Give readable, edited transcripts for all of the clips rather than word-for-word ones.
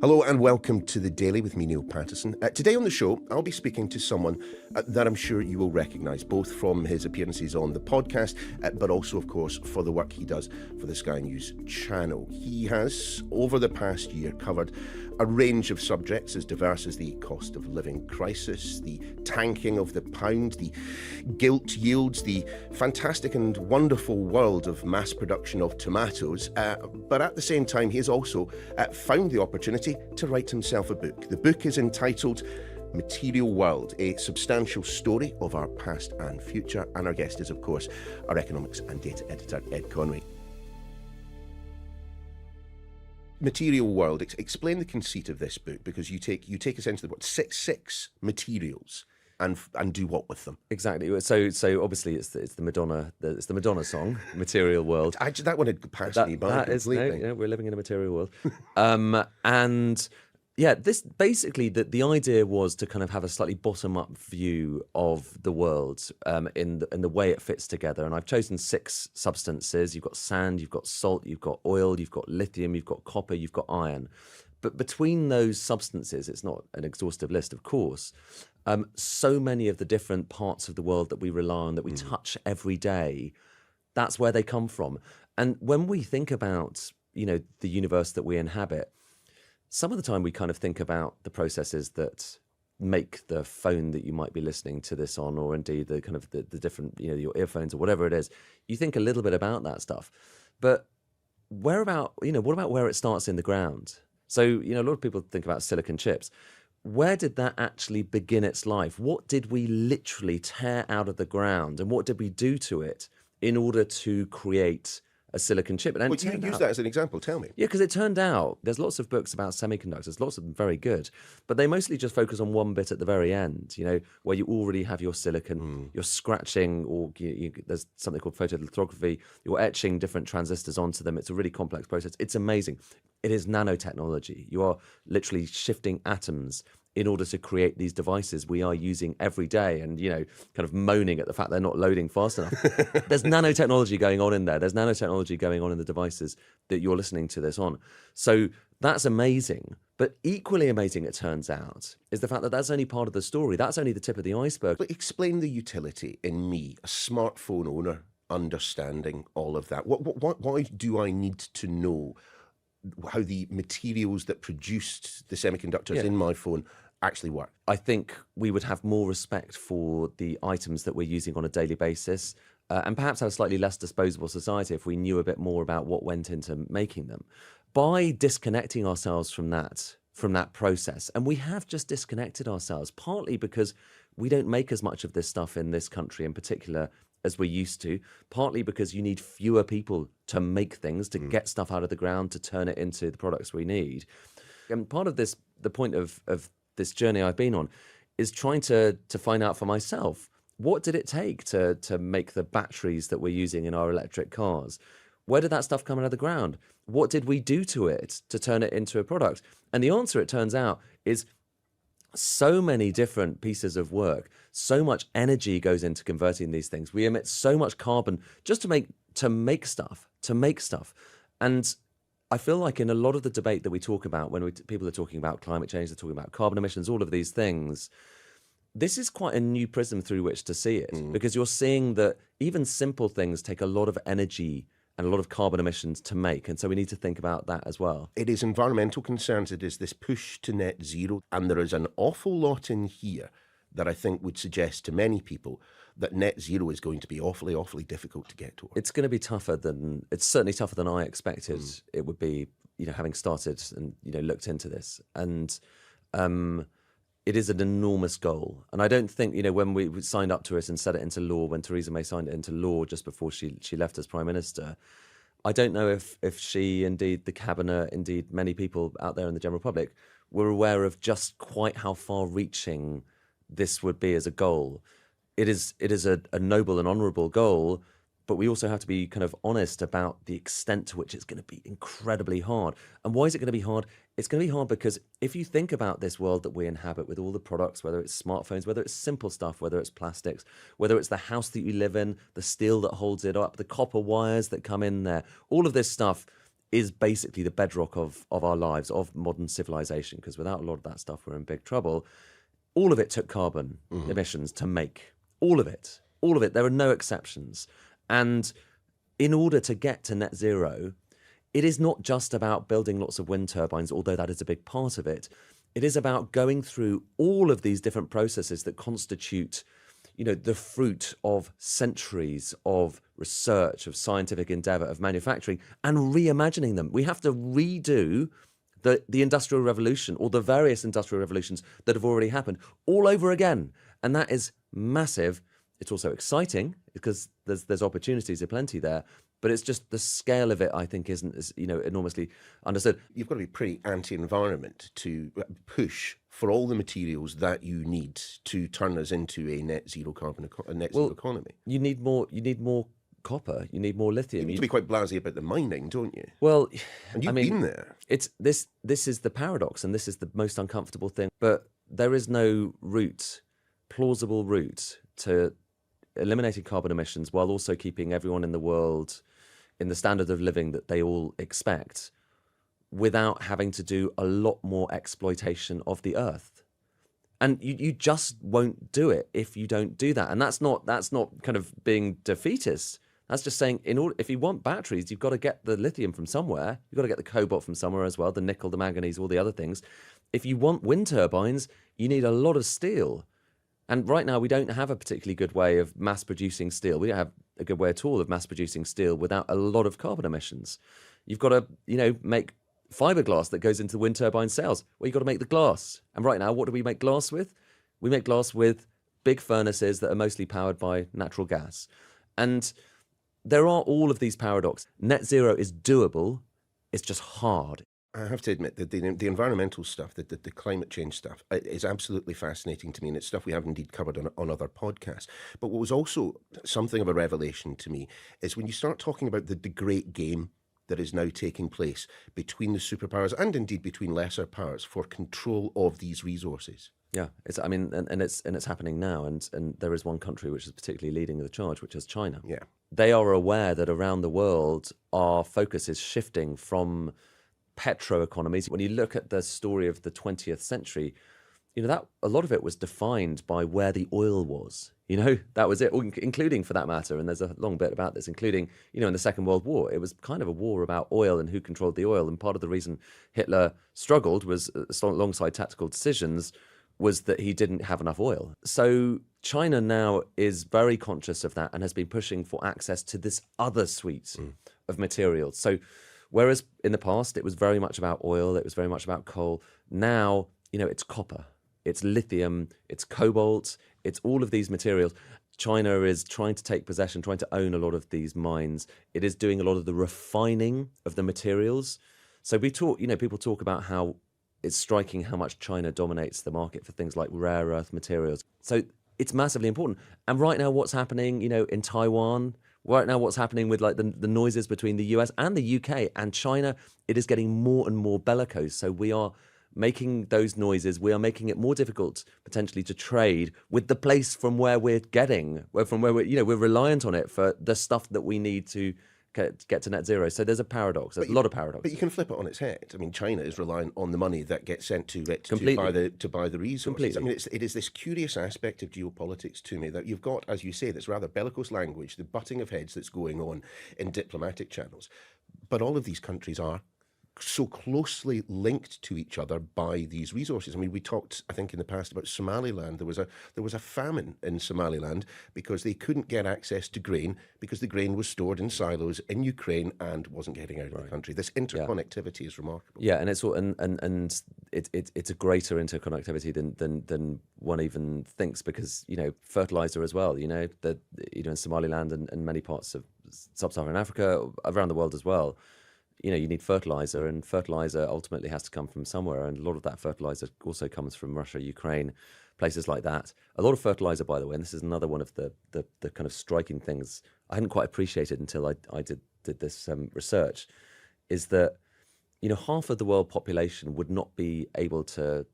Hello and welcome to The Daily with me, Niall Paterson. Today on the show, I'll be speaking to someone that I'm sure you will recognise, both from his appearances on the podcast, but also, of course, for the work he does for the Sky News channel. He has, over the past year, covered a range of subjects as diverse as the cost of living crisis, the tanking of the pound, the gilt yields, the fantastic and wonderful world of mass production of tomatoes. But at the same time, he has also found the opportunity to write himself a book. The book is entitled Material World, a substantial story of our past and future. And our guest is, of course, our economics and data editor, Ed Conway. Material World. Explain the conceit of this book, because you take essentially six materials and do what with them? Exactly. So obviously it's the Madonna song, Material World. That one had passed me by completely. Yeah, we're living in a material world, and yeah, this basically the idea was to kind of have a slightly bottom-up view of the world in the way it fits together. And I've chosen 6 substances. You've got sand, you've got salt, you've got oil, you've got lithium, you've got copper, you've got iron. But between those substances, it's not an exhaustive list, of course. So many of the different parts of the world that we rely on, that we touch every day, that's where they come from. And when we think about, the universe that we inhabit, some of the time we kind of think about the processes that make the phone that you might be listening to this on, or indeed the kind of the different, your earphones or whatever it is. You think a little bit about that stuff. But what about where it starts in the ground? So, a lot of people think about silicon chips. Where did that actually begin its life? What did we literally tear out of the ground, and what did we do to it in order to create a silicon chip? And you use that as an example, tell me. Yeah, because it turned out there's lots of books about semiconductors, lots of them very good, but they mostly just focus on one bit at the very end, where you already have your silicon, you're scratching, or there's something called photolithography, you're etching different transistors onto them. It's a really complex process. It's amazing. It is nanotechnology. You are literally shifting atoms in order to create these devices we are using every day, and, kind of moaning at the fact they're not loading fast enough. There's nanotechnology going on in there. There's nanotechnology going on in the devices that you're listening to this on. So that's amazing. But equally amazing, it turns out, is the fact that that's only part of the story. That's only the tip of the iceberg. But explain the utility in me, a smartphone owner, understanding all of that. Why do I need to know how the materials that produced the semiconductors in my phone actually work? I think we would have more respect for the items that we're using on a daily basis, and perhaps have a slightly less disposable society if we knew a bit more about what went into making them. By disconnecting ourselves from that process, and we have just disconnected ourselves, partly because we don't make as much of this stuff in this country in particular as we used to, partly because you need fewer people to make things, to get stuff out of the ground, to turn it into the products we need. And part of this, the point of this journey I've been on, is trying to find out for myself, what did it take to make the batteries that we're using in our electric cars? Where did that stuff come out of the ground? What did we do to it to turn it into a product? And the answer, it turns out, is so many different pieces of work. So much energy goes into converting these things. We emit so much carbon just to make stuff. And I feel like in a lot of the debate that we talk about, when people are talking about climate change, they're talking about carbon emissions, all of these things, this is quite a new prism through which to see it, because you're seeing that even simple things take a lot of energy and a lot of carbon emissions to make. And so we need to think about that as well. It is environmental concerns. It is this push to net zero. And there is an awful lot in here that I think would suggest to many people that net zero is going to be awfully, awfully difficult to get towards. It's going to be it's certainly tougher than I expected it would be, having started and, looked into this. And it is an enormous goal. And I don't think, when we signed up to it and set it into law, when Theresa May signed it into law just before she left as Prime Minister, I don't know if she, indeed the Cabinet, indeed many people out there in the general public, were aware of just quite how far-reaching this would be as a goal. It is a noble and honourable goal, but we also have to be kind of honest about the extent to which it's going to be incredibly hard. And why is it going to be hard? It's going to be hard because if you think about this world that we inhabit with all the products, whether it's smartphones, whether it's simple stuff, whether it's plastics, whether it's the house that you live in, the steel that holds it up, the copper wires that come in there, all of this stuff, is basically the bedrock of our lives, of modern civilization, because without a lot of that stuff, we're in big trouble. All of it took carbon emissions to make. All of it. All of it. There are no exceptions. And in order to get to net zero, it is not just about building lots of wind turbines, although that is a big part of it. It is about going through all of these different processes that constitute, the fruit of centuries of research, of scientific endeavor, of manufacturing, and reimagining them. We have to redo the Industrial Revolution, or the various industrial revolutions that have already happened, all over again. And that is massive. It's also exciting because there's opportunities aplenty there. But it's just the scale of it, I think, isn't as, enormously understood. You've got to be pretty anti-environment to push for all the materials that you need to turn us into a net zero economy. You need more copper. You need more lithium. You need to be quite blasé about the mining, don't you? Well, and you've been there. It's this is the paradox, and this is the most uncomfortable thing. But there is no plausible route to eliminating carbon emissions while also keeping everyone in the world in the standard of living that they all expect, without having to do a lot more exploitation of the earth. And you just won't do it if you don't do that. And that's not kind of being defeatist. That's just saying, if you want batteries, you've got to get the lithium from somewhere. You've got to get the cobalt from somewhere as well, the nickel, the manganese, all the other things. If you want wind turbines, you need a lot of steel. And right now, we don't have a particularly good way of mass producing steel. We don't have a good way at all of mass producing steel without a lot of carbon emissions. You've got to, make fiberglass that goes into the wind turbine cells. Well, you've got to make the glass. And right now, what do we make glass with? We make glass with big furnaces that are mostly powered by natural gas. And there are all of these paradoxes. Net zero is doable. It's just hard. I have to admit that the environmental stuff, the climate change stuff, is absolutely fascinating to me, and it's stuff we have indeed covered on other podcasts. But what was also something of a revelation to me is when you start talking about the great game that is now taking place between the superpowers and indeed between lesser powers for control of these resources. Yeah, it's happening now, and there is one country which is particularly leading the charge, which is China. Yeah, they are aware that around the world our focus is shifting from petro-economies. When you look at the story of the 20th century, that a lot of it was defined by where the oil was. That was it, including, for that matter, and there's a long bit about this, including, in the Second World War, it was kind of a war about oil and who controlled the oil. And part of the reason Hitler struggled was, alongside tactical decisions, was that he didn't have enough oil. So China now is very conscious of that and has been pushing for access to this other suite of materials. So whereas in the past, it was very much about oil, it was very much about coal. Now, it's copper, it's lithium, it's cobalt, it's all of these materials. China is trying to take possession, trying to own a lot of these mines. It is doing a lot of the refining of the materials. So people talk about how it's striking how much China dominates the market for things like rare earth materials. So it's massively important. And right now, what's happening, in Taiwan, right now, what's happening with like the noises between the US and the UK and China, it is getting more and more bellicose. So we are making those noises. We are making it more difficult potentially to trade with the place from where we're we're reliant on it for the stuff that we need to get to net zero. So there's a paradox. There's a lot of paradox. But you can flip it on its head. I mean, China is reliant on the money that gets sent to it to buy the resources. Completely. I mean, it is this curious aspect of geopolitics to me that you've got, as you say, this rather bellicose language, the butting of heads that's going on in diplomatic channels. But all of these countries are so closely linked to each other by these resources. I mean, we talked, I think, in the past about Somaliland. There was a famine in Somaliland because they couldn't get access to grain because the grain was stored in silos in Ukraine and wasn't getting out of the country. This interconnectivity is remarkable. Yeah, and it's all and it's a greater interconnectivity than one even thinks, because fertilizer as well. In Somaliland and many parts of sub-Saharan Africa, around the world as well. You need fertilizer, and fertilizer ultimately has to come from somewhere. And a lot of that fertilizer also comes from Russia, Ukraine, places like that. A lot of fertilizer, by the way, and this is another one of the kind of striking things I hadn't quite appreciated until I did this research, is that, half of the world population would not be here,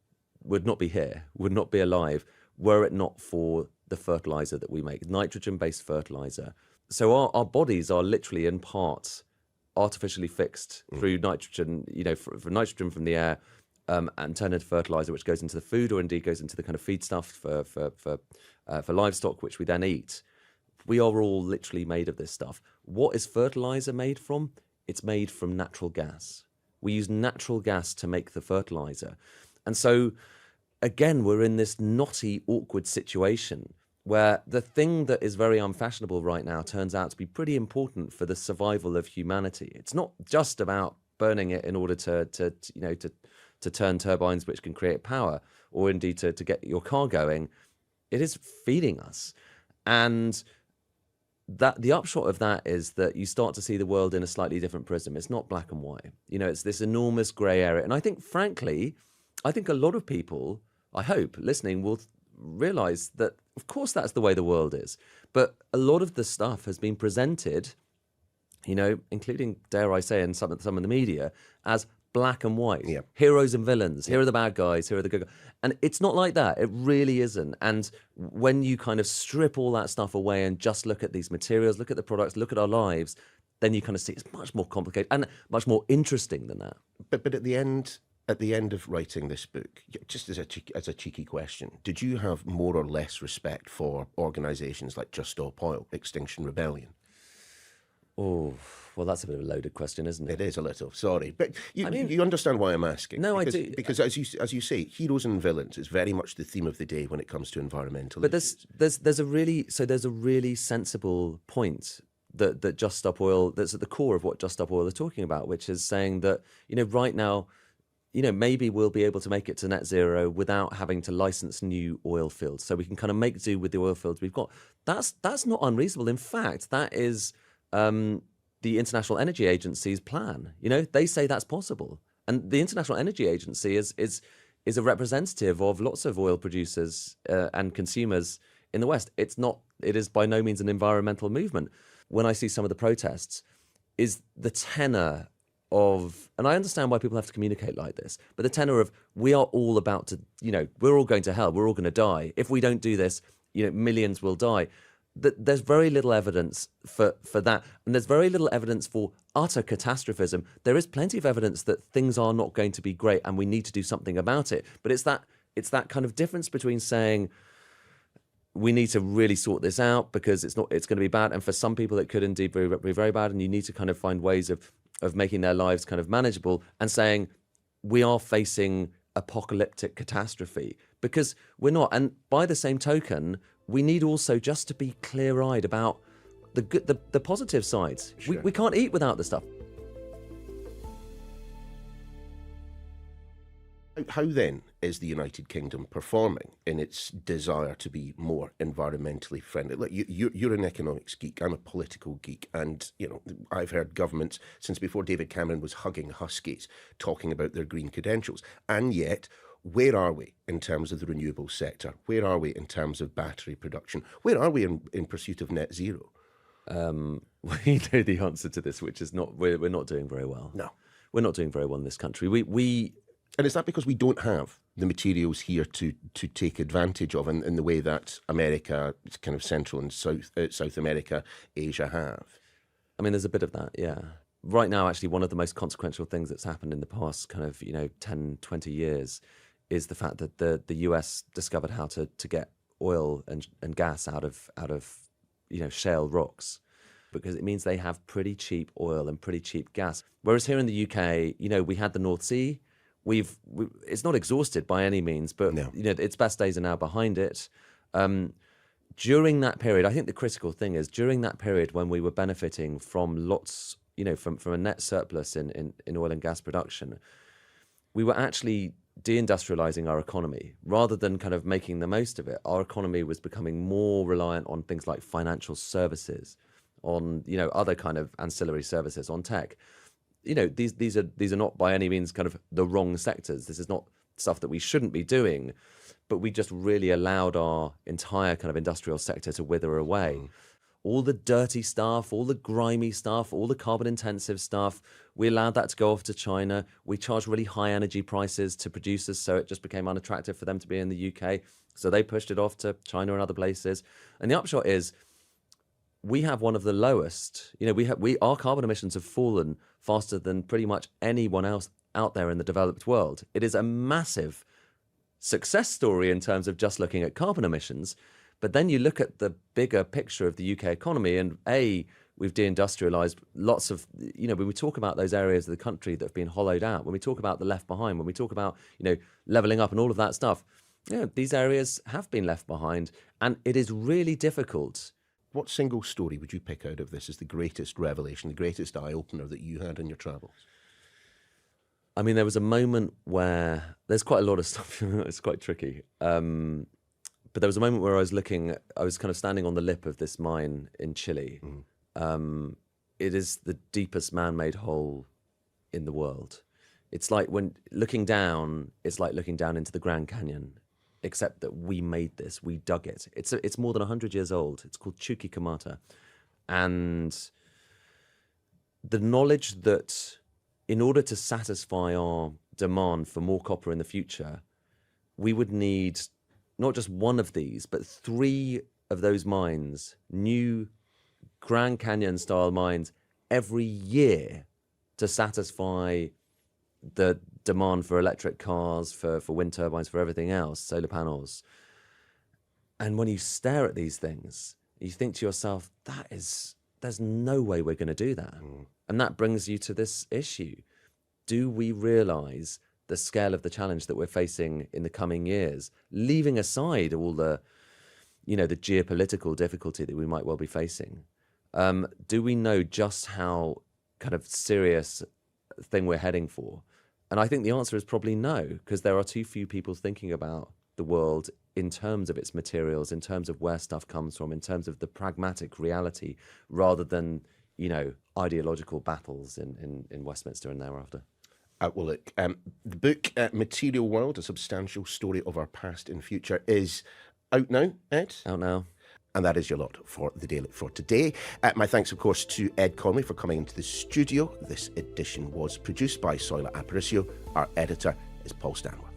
would not be alive, were it not for the fertilizer that we make, nitrogen-based fertilizer. So our bodies are literally in part artificially fixed through nitrogen, for nitrogen from the air, and turn into fertilizer, which goes into the food, or indeed goes into the kind of feed stuff for livestock, which we then eat. We are all literally made of this stuff. What is fertilizer made from? It's made from natural gas. We use natural gas to make the fertilizer. And so, again, we're in this knotty, awkward situation where the thing that is very unfashionable right now turns out to be pretty important for the survival of humanity. It's not just about burning it in order to turn turbines which can create power, or indeed to get your car going. It is feeding us. And that the upshot of that is that you start to see the world in a slightly different prism. It's not black and white. It's this enormous grey area. And I think, frankly, a lot of people, I hope, listening will realise that, of course, that's the way the world is. But a lot of the stuff has been presented, including, dare I say, in some of the media, as black and white. Yeah. Heroes and villains. Here are the bad guys. Here are the good guys. And it's not like that. It really isn't. And when you kind of strip all that stuff away and just look at these materials, look at the products, look at our lives, then you kind of see it's much more complicated and much more interesting than that. But at the end of writing this book, just as a cheeky question, did you have more or less respect for organisations like Just Stop Oil, Extinction Rebellion? Oh, well, that's a bit of a loaded question, isn't it? It is a little, sorry. But you understand why I'm asking. No, because, I do. Because as you say, heroes and villains is very much the theme of the day when it comes to environmental But issues. there's a really sensible point that Just Stop Oil, that's at the core of what Just Stop Oil are talking about, which is saying that, right now, maybe we'll be able to make it to net zero without having to license new oil fields. So we can kind of make do with the oil fields we've got. That's not unreasonable. In fact, that is the International Energy Agency's plan. They say that's possible. And the International Energy Agency is a representative of lots of oil producers and consumers in the West. It is by no means an environmental movement. When I see some of the protests, is the tenor of, and I understand why people have to communicate like this, but the tenor of, we are all about to, we're all going to hell, we're all going to die. If we don't do this, millions will die. There's very little evidence for that. And there's very little evidence for utter catastrophism. There is plenty of evidence that things are not going to be great and we need to do something about it. But it's that kind of difference between saying, we need to really sort this out because it's going to be bad. And for some people, it could indeed be very bad. And you need to kind of find ways of making their lives kind of manageable, and saying, we are facing apocalyptic catastrophe, because we're not. And by the same token, we need also just to be clear-eyed about the positive sides. Sure. We can't eat without the stuff. How then is the United Kingdom performing in its desire to be more environmentally friendly? Look, you're an economics geek, I'm a political geek, and I've heard governments since before David Cameron was hugging huskies talking about their green credentials, and yet, where are we in terms of the renewable sector? Where are we in terms of battery production? Where are we in pursuit of net zero? We know the answer to this, which is we're not doing very well. No. We're not doing very well in this country. And is that because we don't have the materials here to take advantage of in the way that America, kind of Central and South America, Asia have? I mean, there's a bit of that, yeah. Right now, actually, one of the most consequential things that's happened in the past kind of 10, 20 years is the fact that the US discovered how to get oil and gas out of shale rocks, because it means they have pretty cheap oil and pretty cheap gas. Whereas here in the UK, we had the North Sea. It's not exhausted by any means, but No. Its best days are now behind it. During that period, I think the critical thing is, during that period when we were benefiting from lots, from a net surplus in oil and gas production, we were actually deindustrializing our economy rather than kind of making the most of it. Our economy was becoming more reliant on things like financial services, on other kind of ancillary services, on tech. These are not by any means kind of the wrong sectors. This is not stuff that we shouldn't be doing, but we just really allowed our entire kind of industrial sector to wither away. All the dirty stuff, all the grimy stuff, all the carbon intensive stuff, we allowed that to go off to China. We charged really high energy prices to producers, so it just became unattractive for them to be in the UK. So they pushed it off to China and other places. And the upshot is, we have one of the lowest, our carbon emissions have fallen faster than pretty much anyone else out there in the developed world. It is a massive success story in terms of just looking at carbon emissions. But then you look at the bigger picture of the UK economy, and we've deindustrialized lots of, when we talk about those areas of the country that have been hollowed out, when we talk about the left behind, when we talk about, levelling up and all of that stuff, these areas have been left behind, and it is really difficult. What single story would you pick out of this as the greatest revelation, the greatest eye-opener that you had in your travels? I mean, there was a moment where there's quite a lot of stuff. It's quite tricky. But there was a moment where I was kind of standing on the lip of this mine in Chile. It is the deepest man-made hole in the world. It's like it's like looking down into the Grand Canyon, except that we made this, we dug it. It's more than 100 years old. It's called Chuquicamata. And the knowledge that in order to satisfy our demand for more copper in the future, we would need not just one of these, but 3 of those mines, new Grand Canyon style mines, every year to satisfy the demand for electric cars, for wind turbines, for everything else, solar panels. And when you stare at these things, you think to yourself, there's no way we're going to do that. And that brings you to this issue. Do we realize the scale of the challenge that we're facing in the coming years, leaving aside all the, the geopolitical difficulty that we might well be facing? Do we know just how kind of serious thing we're heading for? And I think the answer is probably no, because there are too few people thinking about the world in terms of its materials, in terms of where stuff comes from, in terms of the pragmatic reality, rather than, ideological battles in Westminster and thereafter. Well, look, the book Material World, A Substantial Story of Our Past and Future is out now, Ed? Out now. And that is your lot for the Daily for today. My thanks, of course, to Ed Conway for coming into the studio. This edition was produced by Soila Aparicio. Our editor is Paul Stanway.